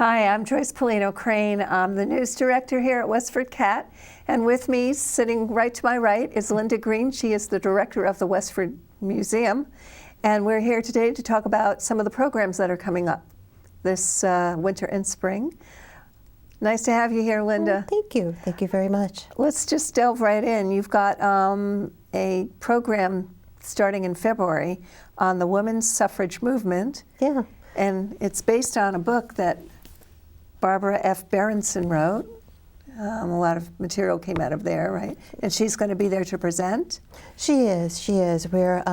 Hi, I'm Joyce Pellino Crane. I'm the news director here at WestfordCAT, and with me, sitting right to my right, is Linda Greene. She is the director of the Westford Museum, and we're here today to talk about some of the programs that are coming up this winter and spring. Nice to have you here, Linda. Thank you. Thank you very much. Let's just delve right in. You've got a program starting in February on the women's suffrage movement. Yeah. And it's based on a book that Barbara F. Berenson wrote. A lot of material came out of there, right? And she's going to be there to present? She is. We're,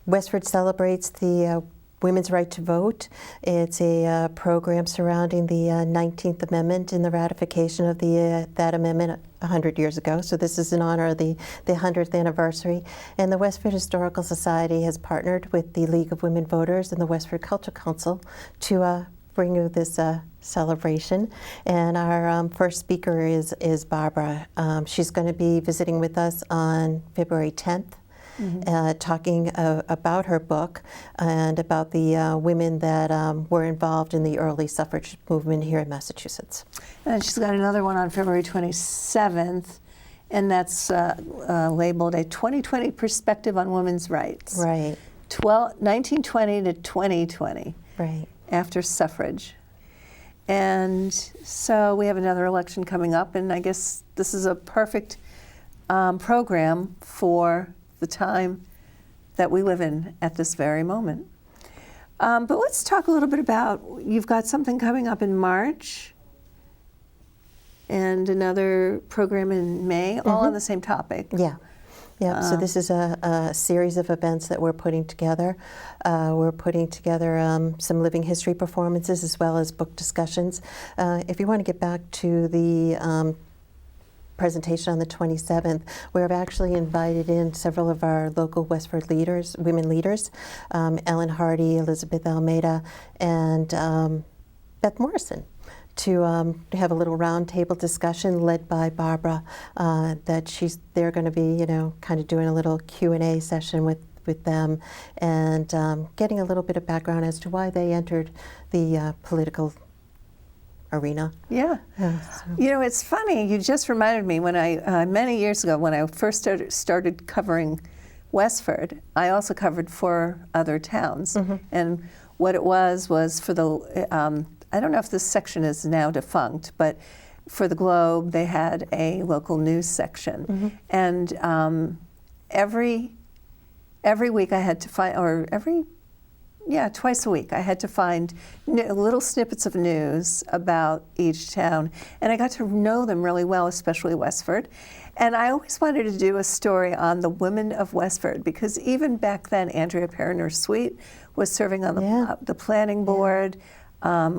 Westford celebrates the women's right to vote. It's a program surrounding the 19th Amendment and the ratification of that amendment 100 years ago. So this is in honor of the 100th anniversary. And the Westford Historical Society has partnered with the League of Women Voters and the Westford Cultural Council to bring you this celebration. And our first speaker is Barbara. She's going to be visiting with us on February 10th. Mm-hmm. Talking about her book and about the women that were involved in the early suffrage movement here in Massachusetts. And she's got another one on February 27th, and that's labeled A 2020 Perspective on Women's Rights. Right. 1920 to 2020. Right. After suffrage. And so we have another election coming up, and I guess this is a perfect program for the time that we live in at this very moment. But let's talk a little bit about, you've got something coming up in March and another program in May, all on the same topic. Yeah. Yeah, so this is a series of events that we're putting together. We're putting together some living history performances as well as book discussions. If you want to get back to the presentation on the 27th, we have actually invited in several of our local Westford leaders, women leaders, Ellen Hardy, Elizabeth Almeida, and Beth Morrison, to have a little roundtable discussion led by Barbara. That they're going to be, kind of doing a little Q&A session with them, and getting a little bit of background as to why they entered the political arena. Yeah. It's funny, you just reminded me when many years ago, when I first started covering Westford, I also covered 4 other towns. Mm-hmm. And what it was for the, I don't know if this section is now defunct, but for the Globe, they had a local news section. Mm-hmm. And every week I had to find, twice a week, I had to find little snippets of news about each town. And I got to know them really well, especially Westford. And I always wanted to do a story on the Women of Westford, because even back then, Andrea Perriner-Sweet was serving on the planning board.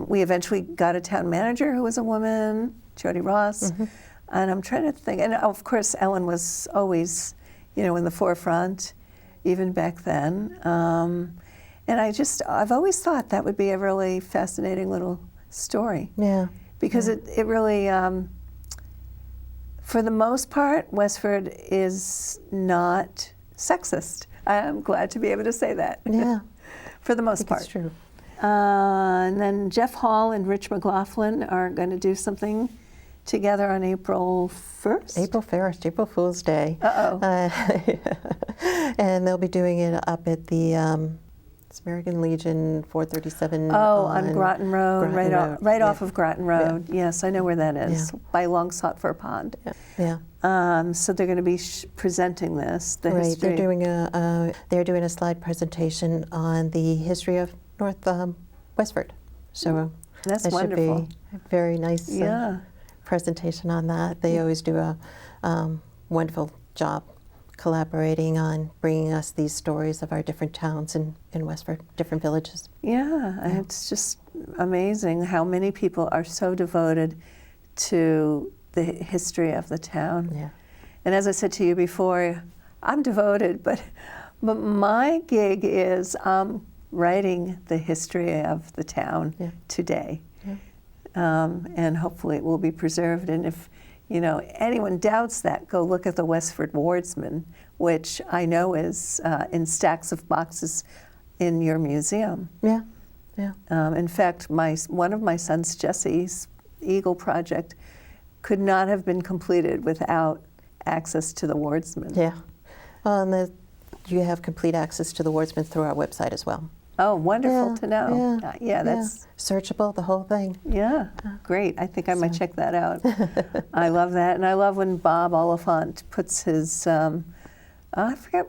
We eventually got a town manager who was a woman, Jody Ross. Mm-hmm. And I'm trying to think, and of course, Ellen was always, in the forefront, even back then. And I've always thought that would be a really fascinating little story. Yeah. Because it really, for the most part, Westford is not sexist. I'm glad to be able to say that. Yeah. For the most part. It's true. And then Jeff Hall and Rich McLaughlin are going to do something together on April 1st? April 1st, April Fool's Day. Uh-oh. And they'll be doing it up at the American Legion 437. On Groton Road, right off of Groton Road. Yeah. Yes, I know where that is, by Long Sought Fir Pond. Yeah. So they're going to be presenting this, the history. They're doing a slide presentation on the history of North Westford. So that's that wonderful. Should be a very nice presentation on that. They always do a wonderful job collaborating on bringing us these stories of our different towns in Westford, different villages. Yeah, it's just amazing how many people are so devoted to the history of the town. Yeah. And as I said to you before, I'm devoted, but my gig is writing the history of the town today. Yeah. And hopefully it will be preserved. And if anyone doubts that, go look at the Westford Woodsman, which I know is in stacks of boxes in your museum. Yeah. Yeah. In fact, one of my sons, Jesse's Eagle project, could not have been completed without access to the Wardsman. Yeah. Well, and you have complete access to the Wardsman through our website as well. Oh, wonderful Yeah, to know. yeah, That's searchable, the whole thing. Yeah, great. I think I might check that out. I love that, and I love when Bob Oliphant puts his. I forget.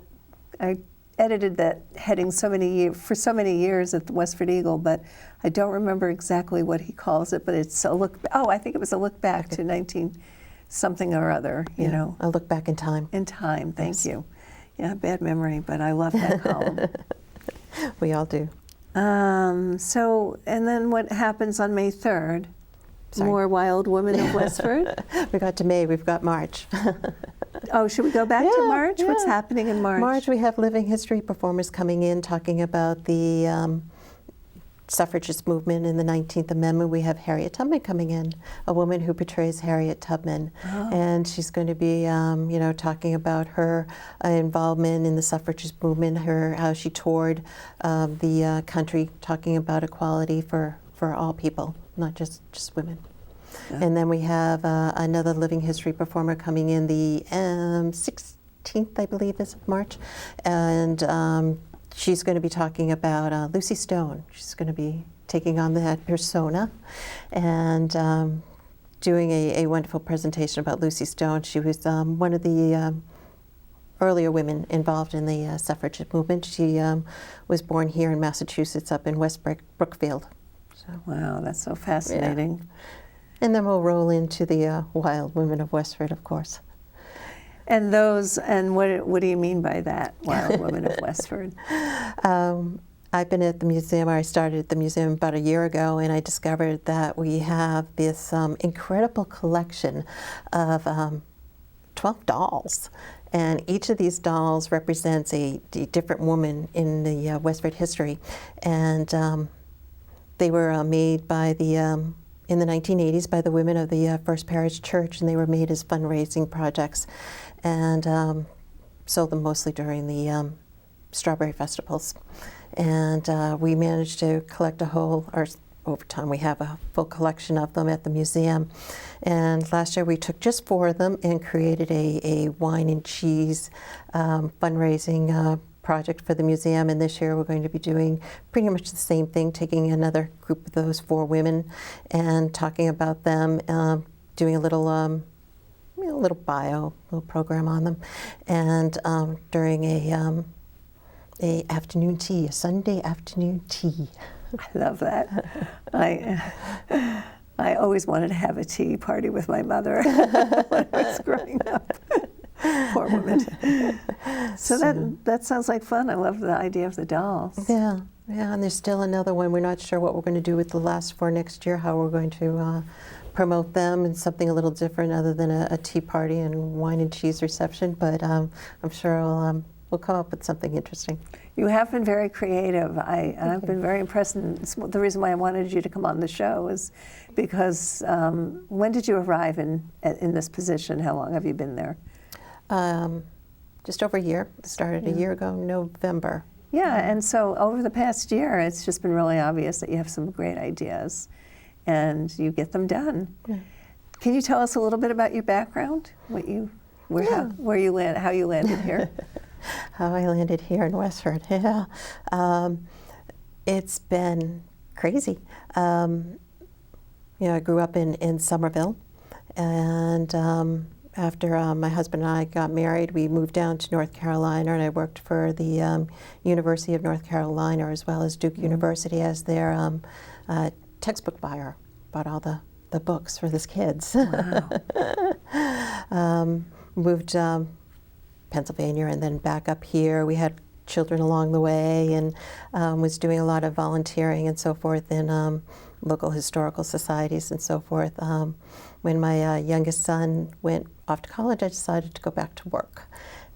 I edited that heading for so many years at the Westford Eagle, but I don't remember exactly what he calls it. But it's a look. Oh, I think it was a look back to 19 something or other. You know, a look back in time. In time. Thank you. Yeah, bad memory, but I love that column. We all do. So, and then what happens on May 3rd? More Wild Women of Westford? We got to May, we've got March. Oh, should we go back to March? Yeah. What's happening in March? March, we have living history performers coming in talking about the suffragist movement in the 19th Amendment. We have Harriet Tubman coming in, a woman who portrays Harriet Tubman. Oh. And she's going to be, talking about her involvement in the suffragist movement, how she toured the country, talking about equality for all people, not just women. Yeah. And then we have another living history performer coming in the 16th, I believe, is of March. And she's going to be talking about Lucy Stone. She's going to be taking on that persona and doing a wonderful presentation about Lucy Stone. She was one of the earlier women involved in the suffragette movement. She was born here in Massachusetts, up in West Brookfield. So, wow, that's so fascinating. Yeah. And then we'll roll into the Wild Women of Westford, of course. And what do you mean by that, Wild Women of Westford? I've been at the museum, or I started at the museum about a year ago, and I discovered that we have this incredible collection of 12 dolls. And each of these dolls represents a different woman in the Westford history. And they were made by in the 1980s by the women of the First Parish Church, and they were made as fundraising projects and sold them mostly during the strawberry festivals. And we managed to collect over time we have a full collection of them at the museum. And last year we took just 4 of them and created a wine and cheese fundraising project for the museum. And this year we're going to be doing pretty much the same thing, taking another group of those 4 women and talking about them, doing a little little program on them, and during a afternoon tea, a Sunday afternoon tea. I love that. I always wanted to have a tea party with my mother when I was growing up. Poor woman. So that sounds like fun. I love the idea of the dolls. Yeah, and there's still another one. We're not sure what we're going to do with the last 4 next year, how we're going to promote them, and something a little different other than a tea party and wine and cheese reception, but I'm sure we'll come up with something interesting. You have been very creative. I've been very impressed. And the reason why I wanted you to come on the show is because when did you arrive in this position? How long have you been there? Just over a year. Started a year ago, November. Yeah, and so over the past year, it's just been really obvious that you have some great ideas, and you get them done. Yeah. Can you tell us a little bit about your background? How you landed here? How I landed here in Westford. Yeah, it's been crazy. I grew up in Somerville, and after my husband and I got married, we moved down to North Carolina, and I worked for the University of North Carolina as well as Duke University as their textbook buyer. Bought all the books for the kids. Wow. Moved Pennsylvania and then back up here. We had children along the way, and was doing a lot of volunteering and so forth in local historical societies and so forth. When my youngest son went off to college, I decided to go back to work.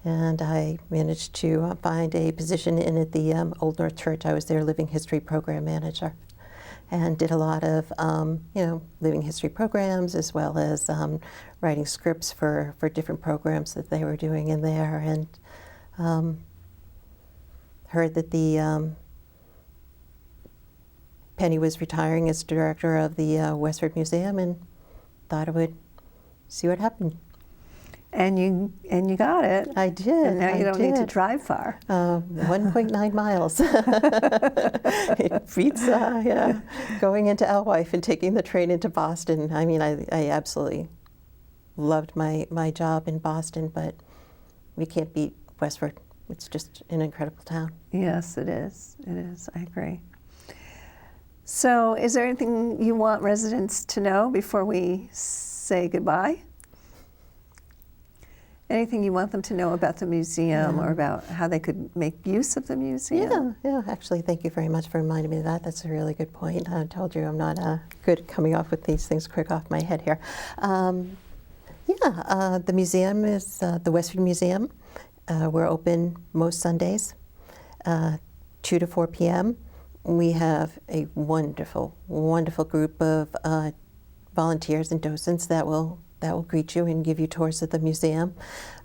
And I managed to find a position at the Old North Church. I was their living history program manager, and did a lot of living history programs, as well as writing scripts for different programs that they were doing in there, and heard that the Penny was retiring as director of the Westford Museum, and thought I would see what happened. And you got it. I did. And now you don't need to drive far. 1.9 miles. It beats going into Alewife and taking the train into Boston. I mean, I absolutely loved my job in Boston, but we can't beat Westford. It's just an incredible town. Yes, it is. It is. I agree. So is there anything you want residents to know before we say goodbye? Anything you want them to know about the museum or about how they could make use of the museum? Yeah, actually, thank you very much for reminding me of that. That's a really good point. I told you I'm not good at coming off with these things quick off my head here. The museum is the Westford Museum. We're open most Sundays, 2 to 4 p.m. We have a wonderful, wonderful group of volunteers and docents that will greet you and give you tours of the museum.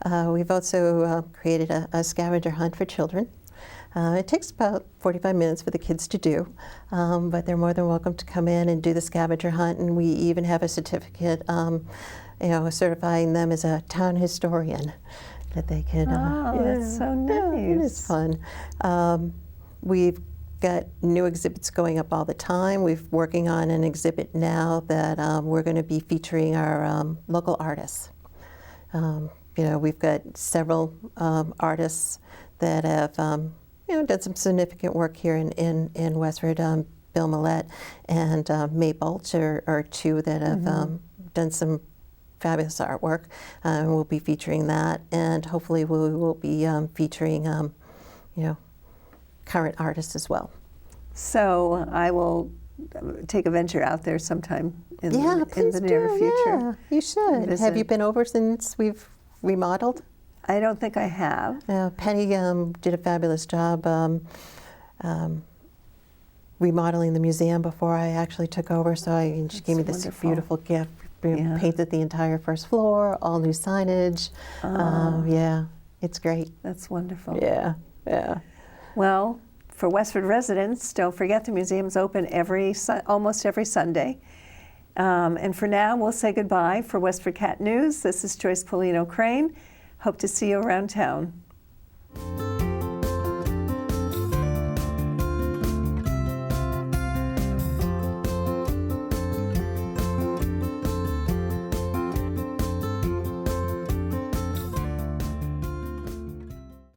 We've also created a scavenger hunt for children. It takes about 45 minutes for the kids to do, but they're more than welcome to come in and do the scavenger hunt, and we even have a certificate certifying them as a town historian that they can. That's so nice. It is fun. We've got new exhibits going up all the time. We're working on an exhibit now that we're going to be featuring our local artists. We've got several artists that have done some significant work here in Westford. Bill Millett and May Balch are two that have done some fabulous artwork. We'll be featuring that, and hopefully we will be featuring current artists as well. So I will take a venture out there sometime in the near future. Yeah, you should. Have you been over since we've remodeled? I don't think I have. Penny did a fabulous job remodeling the museum before I actually took over, so she gave me this beautiful gift. Painted the entire first floor, all new signage. It's great. That's wonderful. Yeah. Well, for Westford residents, don't forget the museum's open almost every Sunday. And for now, we'll say goodbye. For WestfordCAT News, this is Joyce Pellino Crane. Hope to see you around town.